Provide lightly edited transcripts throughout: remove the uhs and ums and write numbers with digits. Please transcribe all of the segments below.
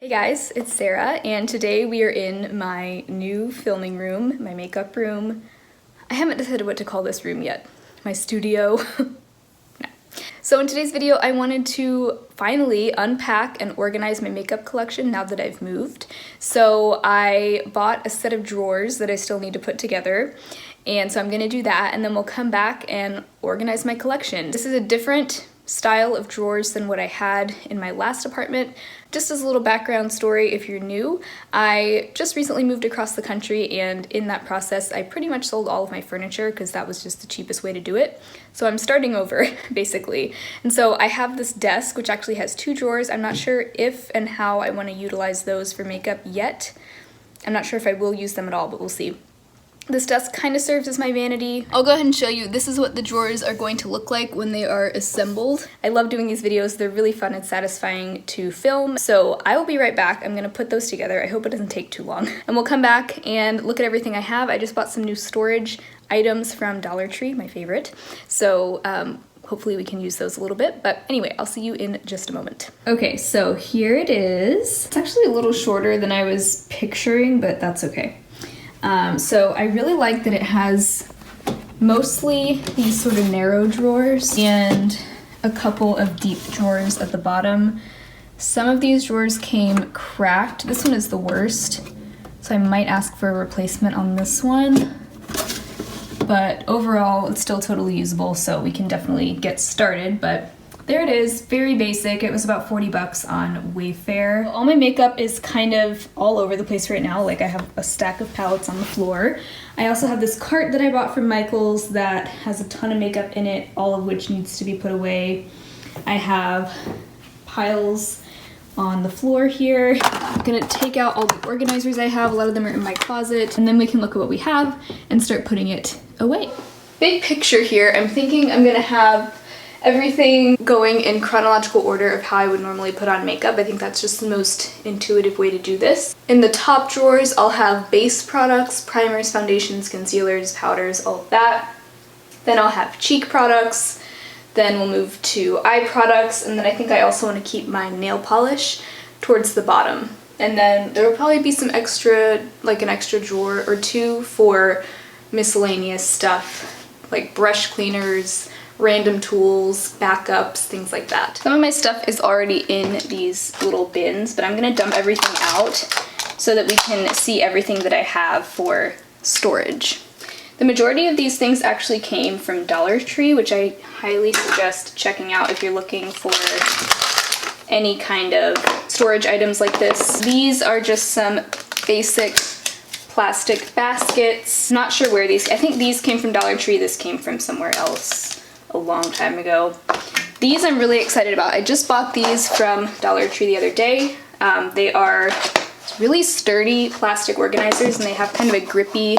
Hey guys, it's Sarah, and today we are in my new filming room, my makeup room. I haven't decided what to call this room yet. My studio. No. So in today's video, I wanted to finally unpack and organize my makeup collection now that I've moved. So I bought a set of drawers that I still need to put together. And so I'm gonna do that, and then we'll come back and organize my collection. This is a different style of drawers than what I had in my last apartment. Just as a little background story if you're new, I just recently moved across the country, and in that process I pretty much sold all of my furniture because that was just the cheapest way to do it. So I'm starting over basically. And so I have this desk which actually has two drawers. I'm not sure if and how I want to utilize those for makeup yet. I'm not sure if I will use them at all, but we'll see. This desk kind of serves as my vanity. I'll go ahead and show you. This is what the drawers are going to look like when they are assembled. I love doing these videos. They're really fun and satisfying to film. So I will be right back. I'm gonna put those together. I hope it doesn't take too long. And we'll come back and look at everything I have. I just bought some new storage items from Dollar Tree, my favorite. So hopefully we can use those a little bit. But anyway, I'll see you in just a moment. Okay, so here it is. It's actually a little shorter than I was picturing, but that's okay. So I really like that it has mostly these sort of narrow drawers and a couple of deep drawers at the bottom. Some of these drawers came cracked. This one is the worst, so I might ask for a replacement on this one. But overall, it's still totally usable, so we can definitely get started. But there it is, very basic. It was about 40 bucks on Wayfair. All my makeup is kind of all over the place right now. Like I have a stack of palettes on the floor. I also have this cart that I bought from Michael's that has a ton of makeup in it, all of which needs to be put away. I have piles on the floor here. I'm gonna take out all the organizers I have. A lot of them are in my closet, and then we can look at what we have and start putting it away. Big picture here, I'm thinking I'm gonna have everything going in chronological order of how I would normally put on makeup. I think that's just the most intuitive way to do this. In the top drawers, I'll have base products, primers, foundations, concealers, powders, all of that. Then I'll have cheek products. Then we'll move to eye products, and then I think I also want to keep my nail polish towards the bottom. And then there will probably be some extra, like an extra drawer or two for miscellaneous stuff, like brush cleaners, random tools, backups, things like that. Some of my stuff is already in these little bins, but I'm gonna dump everything out so that we can see everything that I have for storage. The majority of these things actually came from Dollar Tree, which I highly suggest checking out if you're looking for any kind of storage items like this. These are just some basic plastic baskets. Not sure where these, I think these came from Dollar Tree, this came from somewhere else a long time ago. These I'm really excited about. I just bought these from Dollar Tree the other day. They are really sturdy plastic organizers, and they have kind of a grippy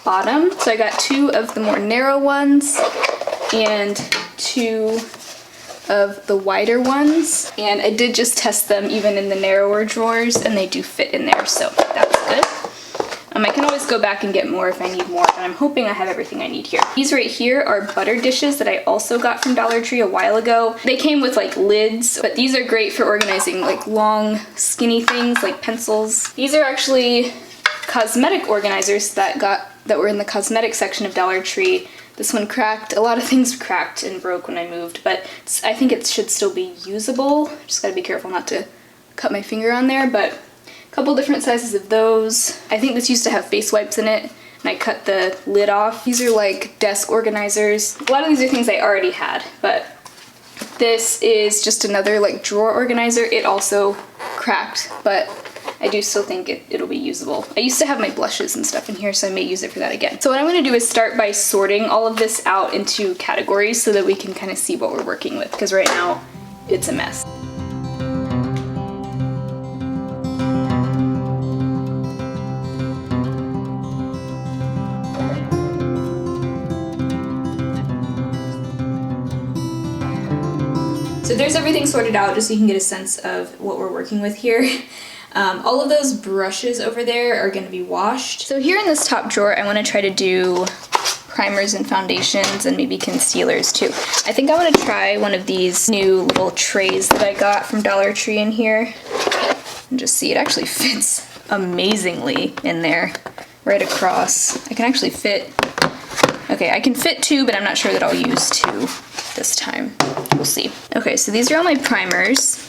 bottom. So I got two of the more narrow ones and two of the wider ones. And I did just test them even in the narrower drawers, and they do fit in there, so that's good. I can always go back and get more if I need more, but I'm hoping I have everything I need here. These right here are butter dishes that I also got from Dollar Tree a while ago. They came with like lids, but these are great for organizing like long, skinny things like pencils. These are actually cosmetic organizers that were in the cosmetic section of Dollar Tree. This one cracked. A lot of things cracked and broke when I moved, but I think it should still be usable. Just gotta be careful not to cut my finger on there, but couple different sizes of those. I think this used to have face wipes in it, and I cut the lid off. These are like desk organizers. A lot of these are things I already had, but this is just another like drawer organizer. It also cracked, but I do still think it'll be usable. I used to have my blushes and stuff in here, so I may use it for that again. So what I'm gonna do is start by sorting all of this out into categories so that we can kind of see what we're working with, because right now it's a mess. So there's everything sorted out just so you can get a sense of what we're working with here. All of those brushes over there are going to be washed. So here in this top drawer, I want to try to do primers and foundations and maybe concealers too. I think I want to try one of these new little trays that I got from Dollar Tree in here. And just see, it actually fits amazingly in there, right across. I can actually fit, okay, I can fit 2, but I'm not sure that I'll use 2 this time. We'll see. Okay, so these are all my primers.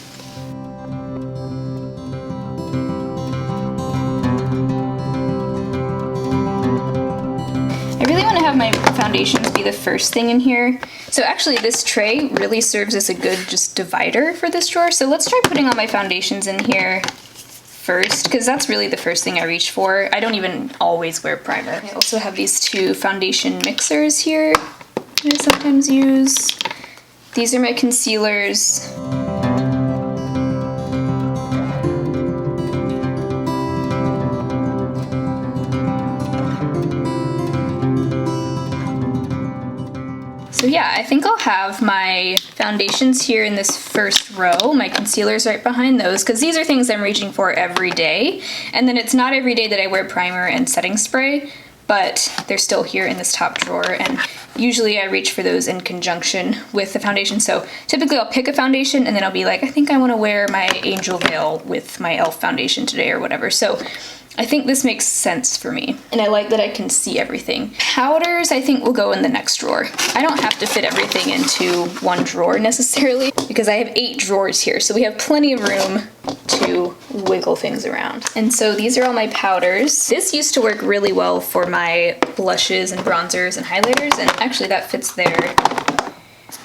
I really want to have my foundations be the first thing in here. So actually this tray really serves as a good just divider for this drawer. So let's try putting all my foundations in here first, because that's really the first thing I reach for. I don't even always wear primer. I also have these 2 foundation mixers here that I sometimes use. These are my concealers. So yeah, I think I'll have my foundations here in this first row, my concealers right behind those, because these are things I'm reaching for every day. And then it's not every day that I wear primer and setting spray, but they're still here in this top drawer, and usually I reach for those in conjunction with the foundation. So typically I'll pick a foundation and then I'll be like, I think I want to wear my Angel Veil with my e.l.f. foundation today or whatever. So I think this makes sense for me, and I like that I can see everything. Powders, I think, will go in the next drawer. I don't have to fit everything into one drawer necessarily, because I have 8 drawers here, so we have plenty of room to wiggle things around. And so these are all my powders. This used to work really well for my blushes and bronzers and highlighters, and actually that fits there.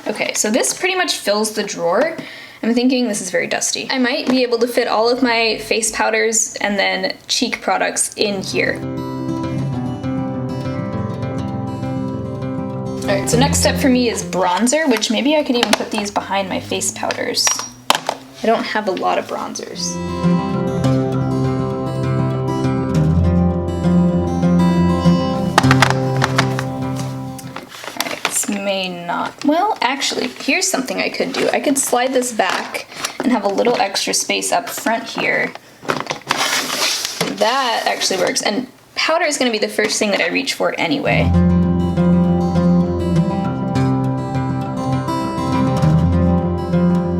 Okay, so this pretty much fills the drawer. I'm thinking this is very dusty. I might be able to fit all of my face powders and then cheek products in here. All right, so next step for me is bronzer, which maybe I could even put these behind my face powders. I don't have a lot of bronzers. May not. Well, actually, here's something I could do. I could slide this back and have a little extra space up front here. That actually works. And powder is going to be the first thing that I reach for anyway.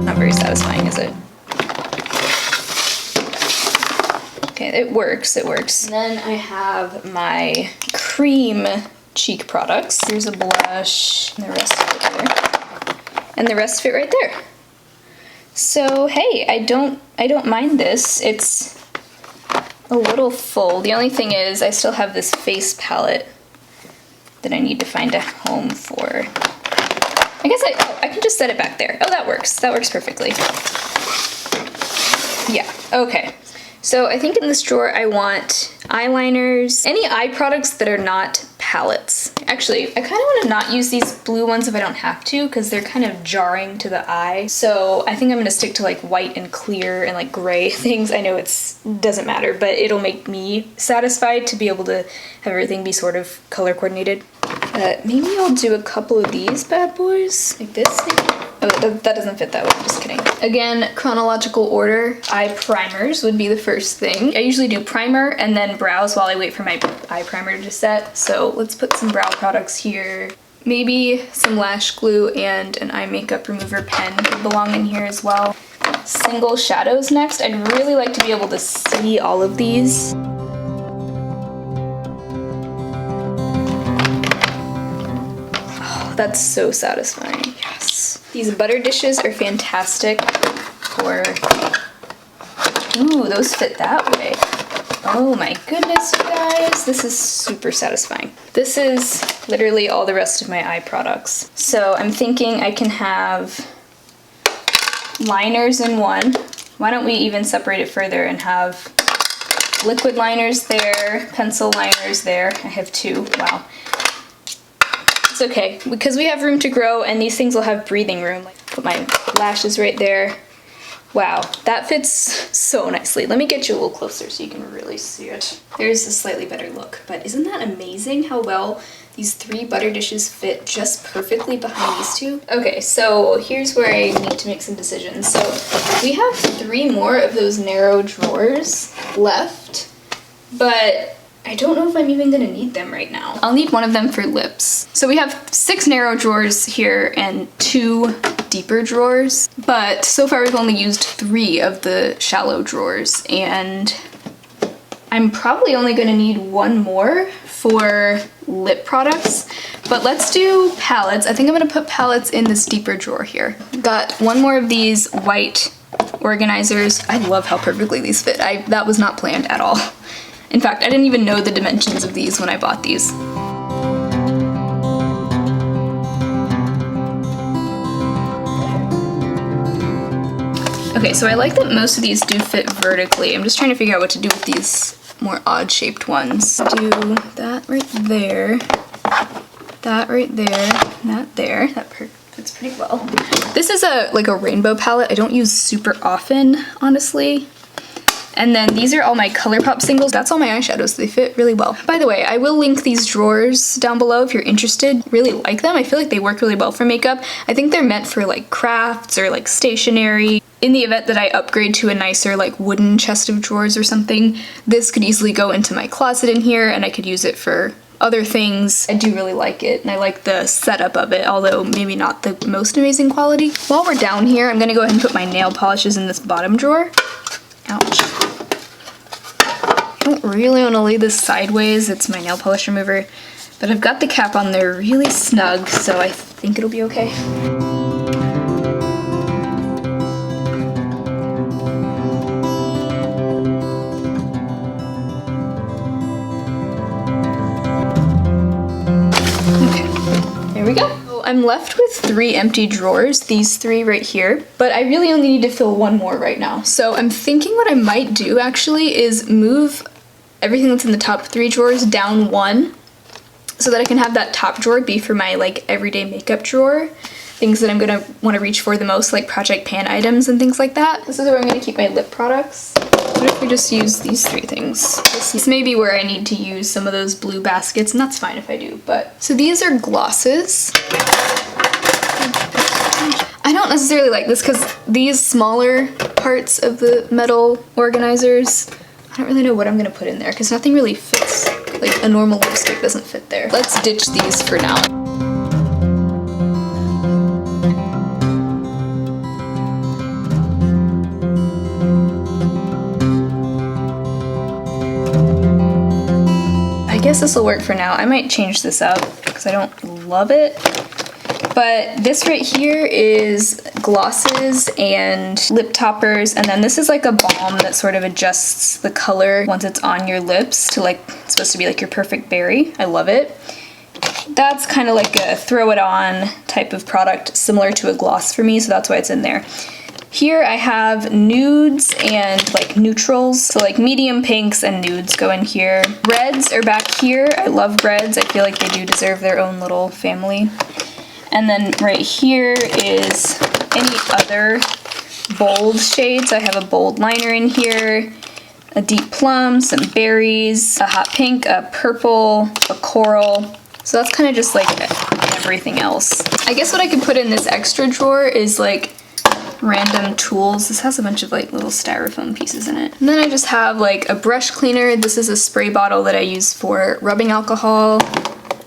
Not very satisfying, is it? Okay, it works, it works. And then I have my cream cheek products. Here's a blush, and the rest fit there. And the rest fit right there. So hey, I don't mind this. It's a little full. The only thing is I still have this face palette that I need to find a home for. I guess I can just set it back there. Oh, that works. That works perfectly. Yeah, okay. So I think in this drawer I want eyeliners, any eye products that are not palettes. Actually, I kind of want to not use these blue ones if I don't have to, because they're kind of jarring to the eye. So I think I'm going to stick to like white and clear and like gray things. I know it doesn't matter, but it'll make me satisfied to be able to have everything be sort of color coordinated. Maybe I'll do a couple of these bad boys, like this maybe? Oh, that doesn't fit that way, just kidding. Again, chronological order, eye primers would be the first thing. I usually do primer and then brows while I wait for my eye primer to set. So let's put some brow products here. Maybe some lash glue and an eye makeup remover pen would belong in here as well. Single shadows next. I'd really like to be able to see all of these. Oh, that's so satisfying, yes. These butter dishes are fantastic for, ooh, those fit that way. Oh my goodness, you guys, this is super satisfying. This is literally all the rest of my eye products. So I'm thinking I can have liners in one. Why don't we even separate it further and have liquid liners there, pencil liners there. I have 2, wow. It's okay, because we have room to grow and these things will have breathing room. Like, put my lashes right there. Wow, that fits so nicely. Let me get you a little closer so you can really see it. There's a slightly better look, but isn't that amazing how well these 3 butter dishes fit just perfectly behind these 2? Okay, so here's where I need to make some decisions. So we have 3 more of those narrow drawers left, but I don't know if I'm even gonna need them right now. I'll need one of them for lips. So we have 6 narrow drawers here and 2 deeper drawers, but so far we've only used 3 of the shallow drawers, and I'm probably only gonna need 1 more for lip products, but let's do palettes. I think I'm gonna put palettes in this deeper drawer here. Got 1 more of these white organizers. I love how perfectly these fit. That was not planned at all. In fact, I didn't even know the dimensions of these when I bought these. Okay, so I like that most of these do fit vertically. I'm just trying to figure out what to do with these more odd-shaped ones. Do that right there, that right there, and that there. That fits pretty well. This is like a rainbow palette I don't use super often, honestly. And then these are all my ColourPop singles. That's all my eyeshadows, so they fit really well. By the way, I will link these drawers down below if you're interested. Really like them. I feel like they work really well for makeup. I think they're meant for like crafts or like stationery. In the event that I upgrade to a nicer like wooden chest of drawers or something, this could easily go into my closet in here and I could use it for other things. I do really like it, and I like the setup of it, although maybe not the most amazing quality. While we're down here, I'm gonna go ahead and put my nail polishes in this bottom drawer. Ouch. I don't really want to lay this sideways. It's my nail polish remover, but I've got the cap on there really snug, so I think it'll be okay. Okay, there we go. I'm left with 3 empty drawers, these 3 right here, but I really only need to fill 1 more right now. So I'm thinking what I might do actually is move everything that's in the top 3 drawers down 1 so that I can have that top drawer be for my like everyday makeup drawer. Things that I'm gonna wanna reach for the most, like Project Pan items and things like that. This is where I'm gonna keep my lip products. What if we just use these 3 things? This may be where I need to use some of those blue baskets, and that's fine if I do, but. So these are glosses. I don't necessarily like this because these smaller parts of the metal organizers, I don't really know what I'm gonna put in there because nothing really fits. Like a normal lipstick doesn't fit there. Let's ditch these for now. I guess this will work for now. I might change this up because I don't love it. But this right here is glosses and lip toppers, and then this is like a balm that sort of adjusts the color once it's on your lips to like, it's supposed to be like your perfect berry. I love it. That's kind of like a throw it on type of product, similar to a gloss for me, so that's why it's in there. Here I have nudes and like neutrals, so like medium pinks and nudes go in here. Reds are back here. I love reds. I feel like they do deserve their own little family. And then right here is any other bold shades. I have a bold liner in here, a deep plum, some berries, a hot pink, a purple, a coral. So that's kind of just like everything else. I guess what I could put in this extra drawer is like random tools. This has a bunch of like little styrofoam pieces in it. And then I just have like a brush cleaner. This is a spray bottle that I use for rubbing alcohol.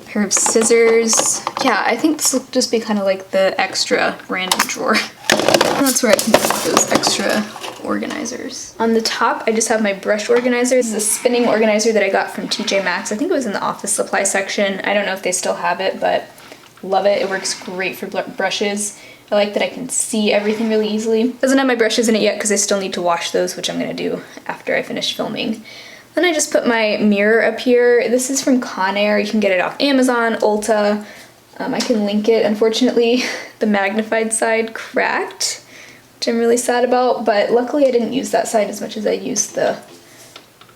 Pair of scissors. Yeah, I think this will just be kind of like the extra random drawer. And that's where I can put those extra organizers. On the top, I just have my brush organizer. This is a spinning organizer that I got from TJ Maxx. I think it was in the office supply section. I don't know if they still have it, but love it. It works great for brushes. I like that I can see everything really easily. Doesn't have my brushes in it yet because I still need to wash those, which I'm gonna do after I finish filming. Then I just put my mirror up here. This is from Conair. You can get it off Amazon, Ulta. I can link it. Unfortunately, the magnified side cracked, which I'm really sad about, but luckily I didn't use that side as much as I used the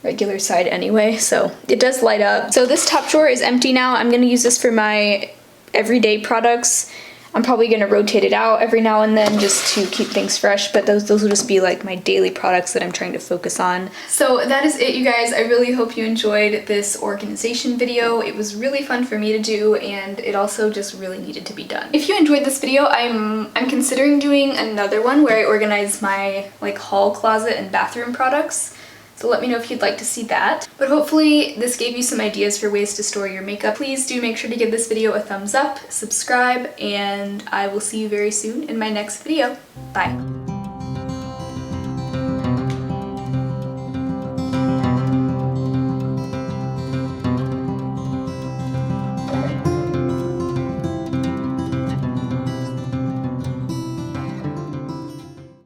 regular side anyway, so it does light up. So this top drawer is empty now. I'm gonna use this for my everyday products. I'm probably gonna rotate it out every now and then just to keep things fresh, but those will just be like my daily products that I'm trying to focus on. So that is it, you guys. I really hope you enjoyed this organization video. It was really fun for me to do, and it also just really needed to be done. If you enjoyed this video, I'm considering doing another one where I organize my like hall closet and bathroom products. So let me know if you'd like to see that. But hopefully this gave you some ideas for ways to store your makeup. Please do make sure to give this video a thumbs up, subscribe, and I will see you very soon in my next video. Bye.